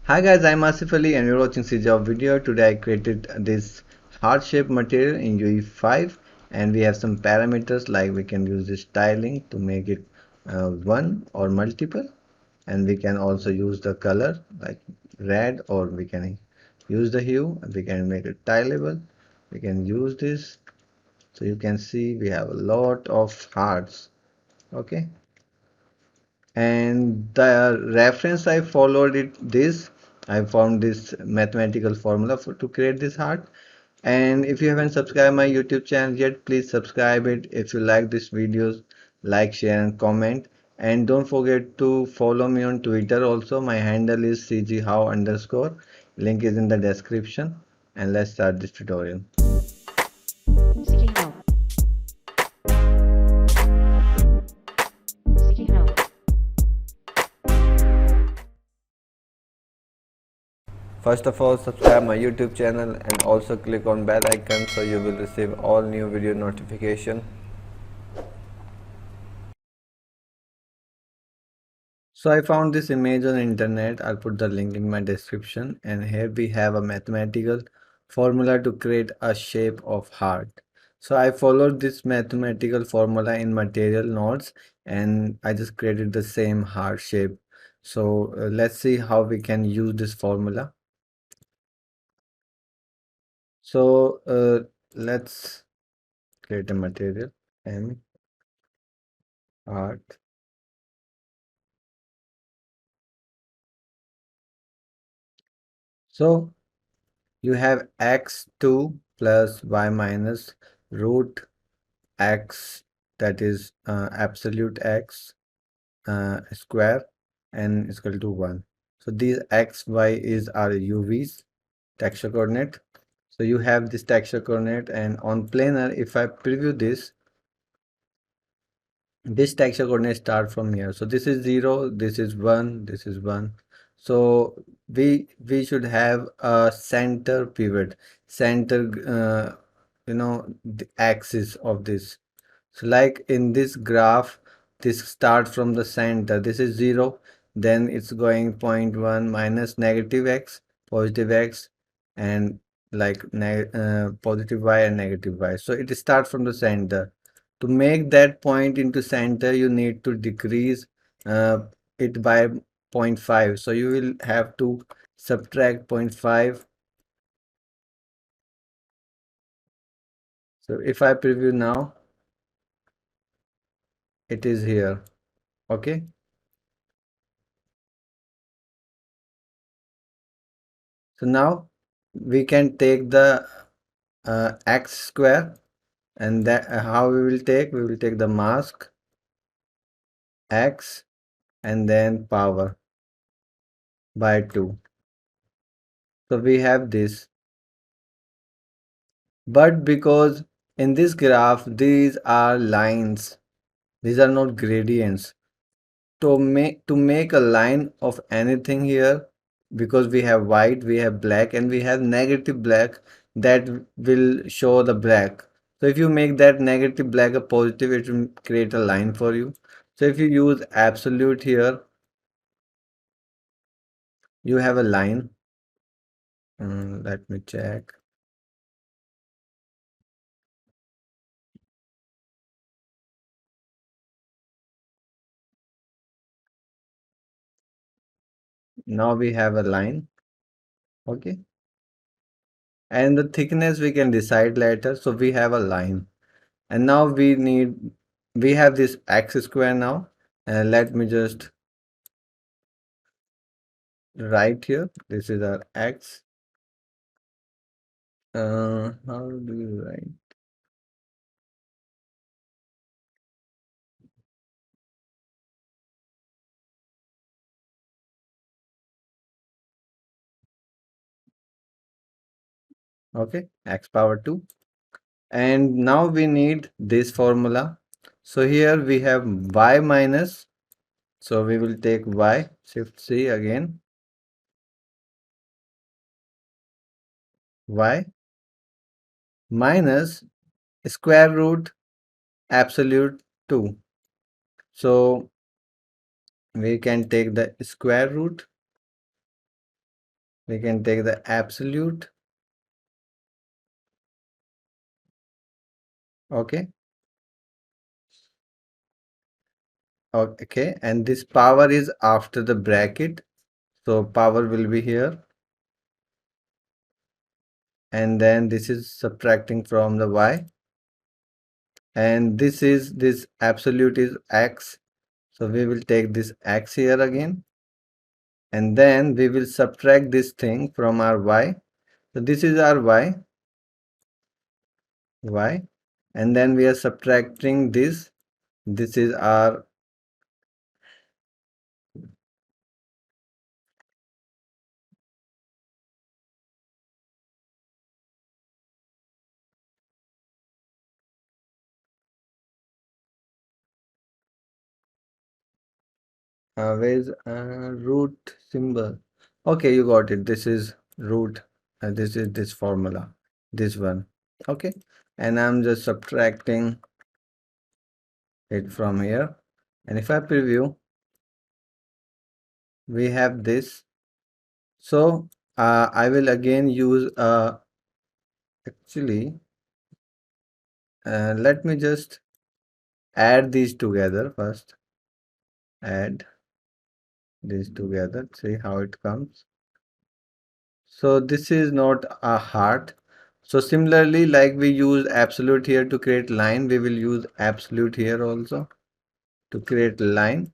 Hi guys, I'm Asif Ali and you're watching CGHOW video. Today I created this heart shaped material in UE5 and we have some parameters like we can use this tiling to make it one or multiple, and we can also use the color like red, or we can use the hue and we can make it tileable. We can use this, so you can see we have a lot of hearts. Okay, and the reference I followed I found this mathematical formula to create this heart. And if you haven't subscribed my YouTube channel yet, please subscribe it. If you like this videos, like, share and comment. And don't forget to follow me on Twitter also. My handle is CGHOW underscore. Link is in the description. And let's start this tutorial. CGHOW. CGHOW. First of all, subscribe my YouTube channel and also click on bell icon so you will receive all new video notification. So I found this image on internet. I'll put the link in my description, and here we have a mathematical formula to create a shape of heart. So I followed this mathematical formula in material notes and I just created the same heart shape. So let's see how we can use this formula. So let's create a material M heart. So you have x2 plus y minus root x, that is absolute x square, and is equal to 1. So these x, y is our UVs, texture coordinate. So you have this texture coordinate, and on planar, if I preview this texture coordinate start from here. So this is 0, this is 1, this is 1. So we should have a center pivot, center the axis of this. So like in this graph, this starts from the center. This is 0, then it's going 0.1 minus negative x, positive x, and like positive y and negative y. So it starts from the center. To make that point into center, you need to decrease uh, it by 0.5. So you will have to subtract 0.5. So if I preview now, it is here. Okay. So now we can take the x square, and that how we will take the mask x and then power by 2. So we have this, but because in this graph these are lines, these are not gradients. To make a line of anything here, because we have white, we have black, and we have negative black, that will show the black. So if you make that negative black a positive, it will create a line for you. So if you use absolute here, you have a line. Let me check. Now we have a line. Okay, and the thickness we can decide later. So we have a line, and now we have this x square now, and let me just write here. This is our x. How do you write? Okay, x power 2. And now we need this formula. So here we have y minus, so we will take y, shift C again, y minus square root absolute 2. So we can take the square root We can take the absolute. Okay. Okay, and this power is after the bracket. So power will be here. And then this is subtracting from the y. And this absolute is x. So we will take this x here again. And then we will subtract this thing from our y. So this is our y. And then we are subtracting this. This is our where's root symbol. Okay, you got it. This is root. This is this formula. This one. Okay. And I'm just subtracting it from here. And if I preview, we have this. So I will again use actually let me just add these together first. Add these together, see how it comes. So this is not a heart. So similarly, like we use absolute here to create line, we will use absolute here also to create line.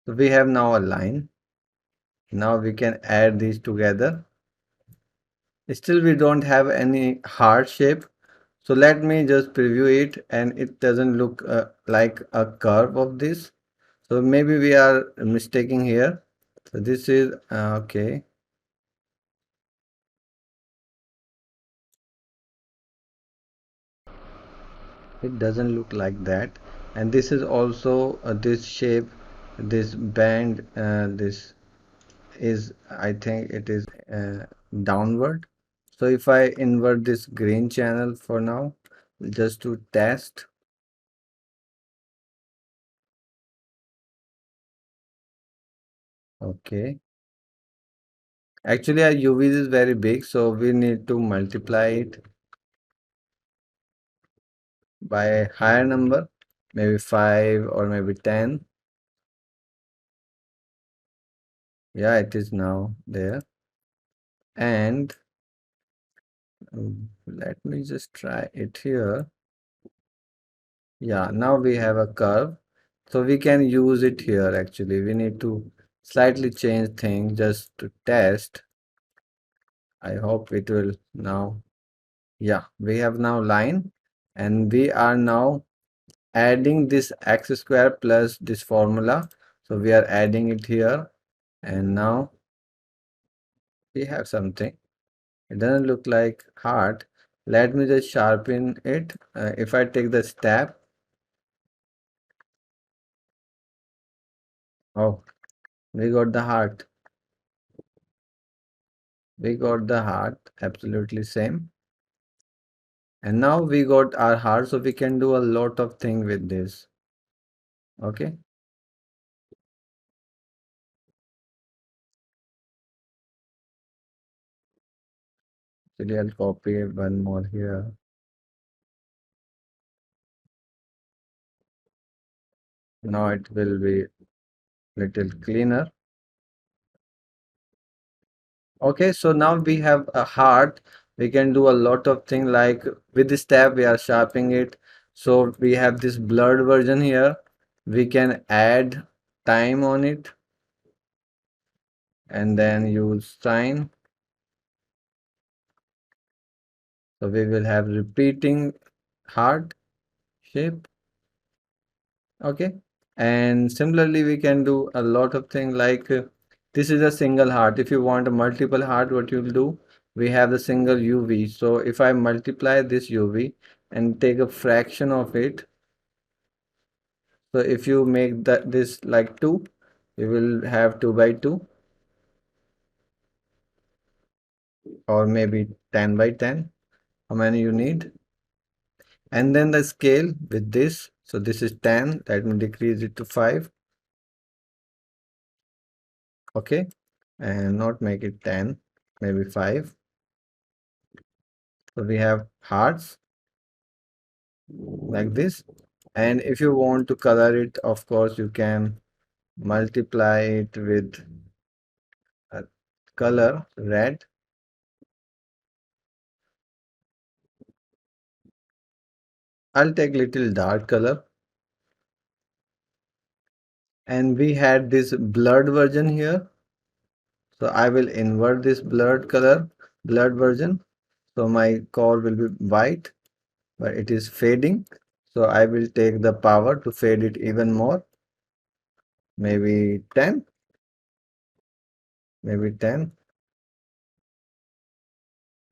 So we have now a line. Now we can add these together. Still we don't have any heart shape. So let me just preview it, and it doesn't look like a curve of this. So maybe we are mistaking here. So this is okay. It doesn't look like that. And this is also this shape, this band, this is, I think it is downward. So if I invert this green channel for now, just to test. Okay. Actually, our UV is very big, so we need to multiply it by a higher number, maybe 5 or maybe 10. Yeah, it is now there. And let me just try it here. Yeah, now we have a curve. So we can use it here actually. We need to slightly change things just to test. I hope it will now. Yeah, we have now line, and we are now adding this x square plus this formula. So we are adding it here, and now we have something. It doesn't look like heart. Let me just sharpen it. If I take the step, oh, we got the heart. We got the heart, absolutely same. And now we got our heart, so we can do a lot of things with this. Okay. So I'll copy one more here. Now it will be little cleaner. Okay, so now we have a heart. We can do a lot of things, like with this tab we are sharpening it. So we have this blurred version here. We can add time on it and then use Sine. So we will have repeating heart shape. Okay. And similarly, we can do a lot of things, like this is a single heart. If you want a multiple heart, what you'll do, we have the single UV. So if I multiply this UV and take a fraction of it, so if you make that this like 2, you will have 2 by 2, or maybe 10 by 10, how many you need. And then the scale with this, so this is 10, let me decrease it to 5. Okay. and not make it 10, maybe 5. So we have hearts like this. And if you want to color it, of course, you can multiply it with a color red. I'll take little dark color. And we had this blurred version here. So I will invert this blurred version. So my core will be white, but it is fading. So I will take the power to fade it even more. Maybe 10. Maybe 10.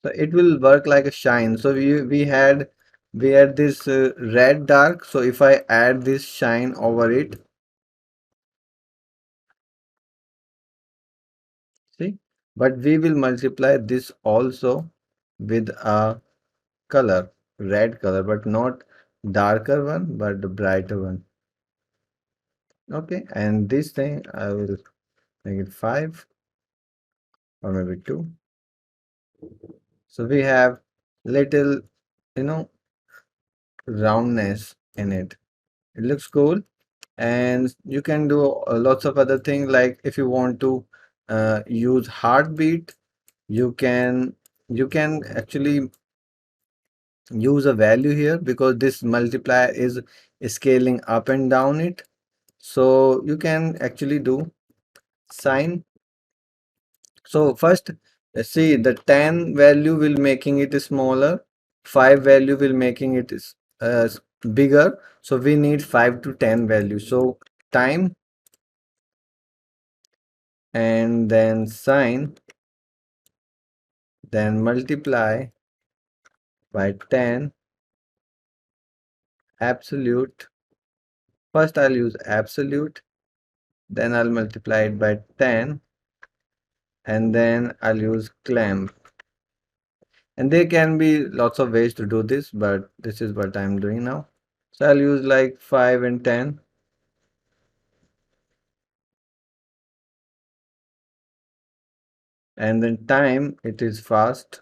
So it will work like a shine. So we had this red dark. So if I add this shine over it, see, but we will multiply this also with a color, red color, but not darker one, but the brighter one. Okay, and this thing I will make it 5 or maybe 2. So we have little, you know, roundness in it. It looks cool, and you can do lots of other things. Like if you want to use heartbeat, you can actually use a value here, because this multiplier is scaling up and down it. So you can actually do sine. So first, see, the 10 value will making it smaller, 5 value will making it bigger. So we need 5 to 10 value. So time and then sine, then multiply by 10 absolute. First I'll use absolute, then I'll multiply it by 10, and then I'll use clamp. And there can be lots of ways to do this, but this is what I'm doing now. So I'll use like 5 and 10. And then time, it is fast.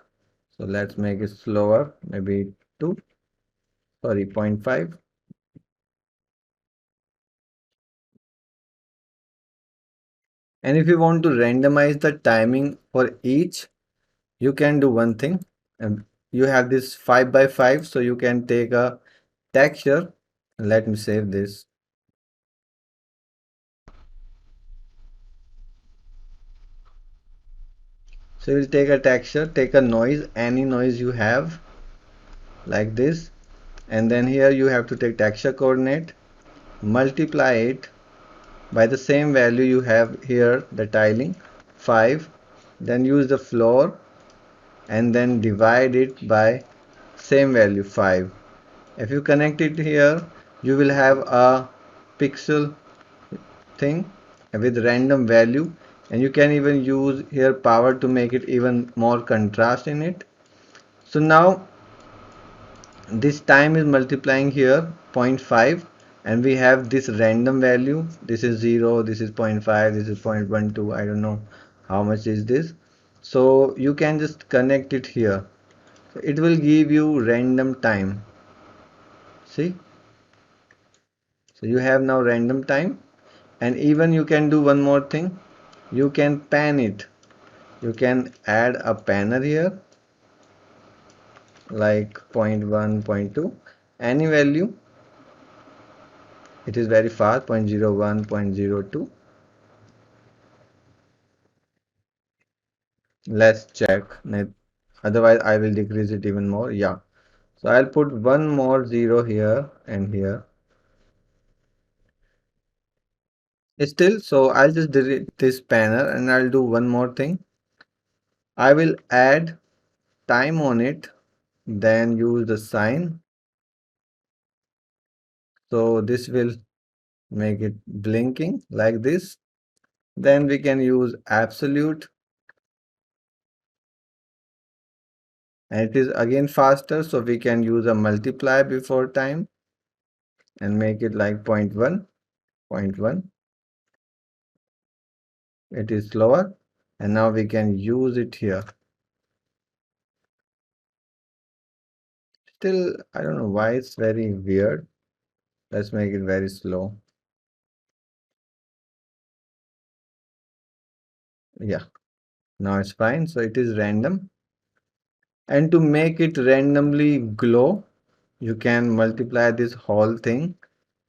So let's make it slower, maybe 2, sorry, 0.5. And if you want to randomize the timing for each, you can do one thing. And you have this 5 by 5, so you can take a texture. Let me save this. So you'll take a texture, take a noise, any noise you have, like this. And then here you have to take texture coordinate, multiply it by the same value you have here, the tiling, 5. Then use the floor and then divide it by same value, 5. If you connect it here, you will have a pixel thing with random value, and you can even use here power to make it even more contrast in it. So now this time is multiplying here 0.5, and we have this random value. This is 0, this is 0.5, this is 0.12. I don't know how much is this. So you can just connect it here. So it will give you random time. See? So you have now random time. And even you can do one more thing. You can pan it. You can add a panner here, like 0.1, 0.2, any value. It is very fast, 0.01, 0.02. Let's check. Otherwise, I will decrease it even more. Yeah. So I'll put one more 0 here and here. Still, so I'll just delete this panel and I'll do one more thing. I will add time on it, then use the sine. So this will make it blinking like this. Then we can use absolute, and it is again faster, so we can use a multiply before time and make it like 0.1, 0.1. It is slower. and now we can use it here. Still, I don't know why it's very weird. Let's make it very slow. Yeah, now it's fine. So it is random. And to make it randomly glow, you can multiply this whole thing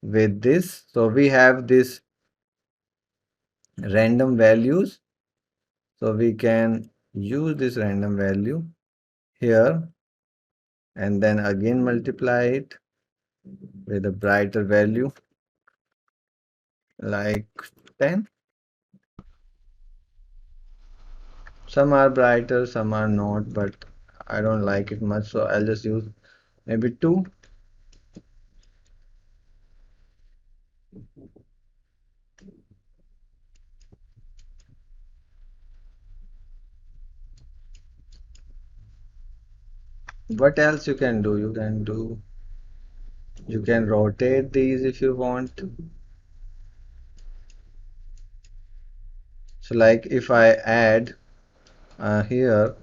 with this. So we have this random values. So we can use this random value here and then again multiply it with a brighter value like 10. Some are brighter, some are not, but I don't like it much, so I'll just use maybe 2. What else you can do? You can rotate these if you want. So like if I add here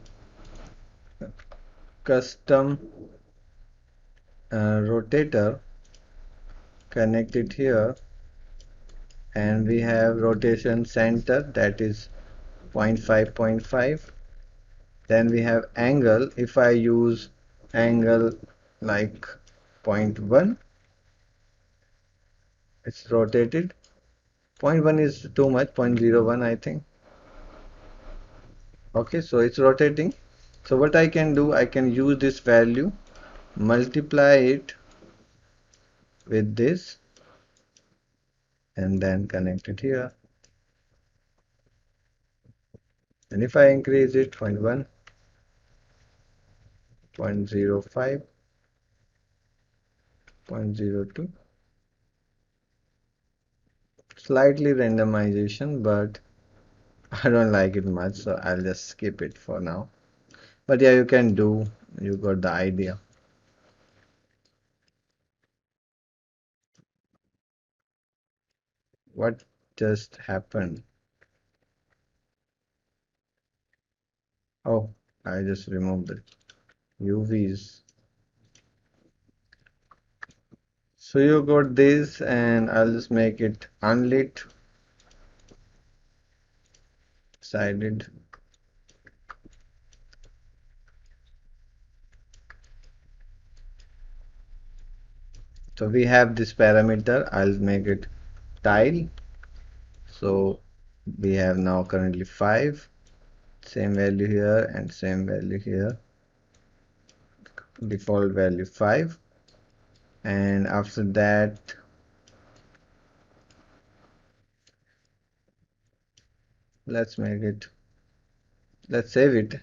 custom rotator, connect it here, and we have rotation center, that is 0.5 0.5. Then we have angle. If I use angle like 0.1, it's rotated. 0.1 is too much, 0.01 I think. Okay, so it's rotating. So what I can do, I can use this value, multiply it with this, and then connect it here. And if I increase it 0.1, 0.05, 0.02, slightly randomization, but I don't like it much, so I'll just skip it for now. But yeah, you can do, you got the idea. What just happened? Oh, I just removed the UVs. So you got this, and I'll just make it unlit, sided. So we have this parameter. I'll make it tile. So we have now currently 5. Same value here and same value here. Default value 5. And after that, let's save it.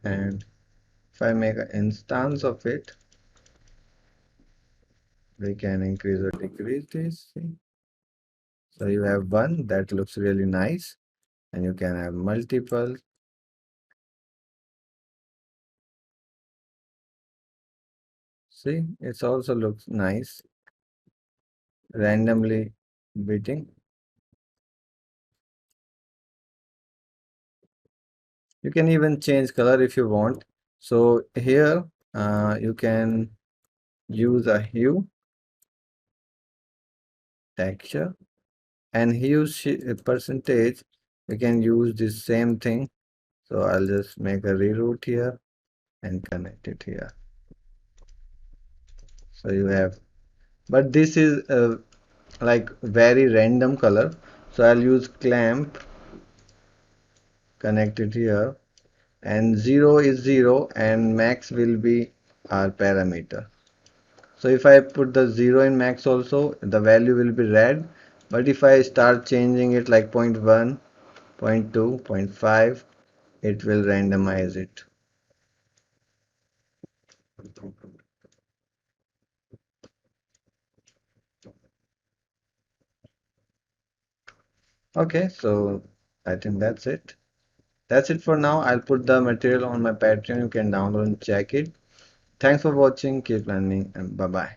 And if I make an instance of it, we can increase or decrease this. See? So you have one that looks really nice, and you can have multiple. See, it also looks nice, randomly beating. You can even change color if you want. So here you can use a hue texture, and hue percentage. We can use this same thing. So I'll just make a reroute here and connect it here. So you have, but this is like very random color. So I'll use clamp, connect it here, and 0 is 0 and max will be our parameter. So if I put the 0 in max also, the value will be red. But if I start changing it like 0.1, 0.2, 0.5, it will randomize it. Okay, so I think that's it. That's it for now. I'll put the material on my Patreon. You can download and check it. Thanks for watching. Keep learning, and bye bye.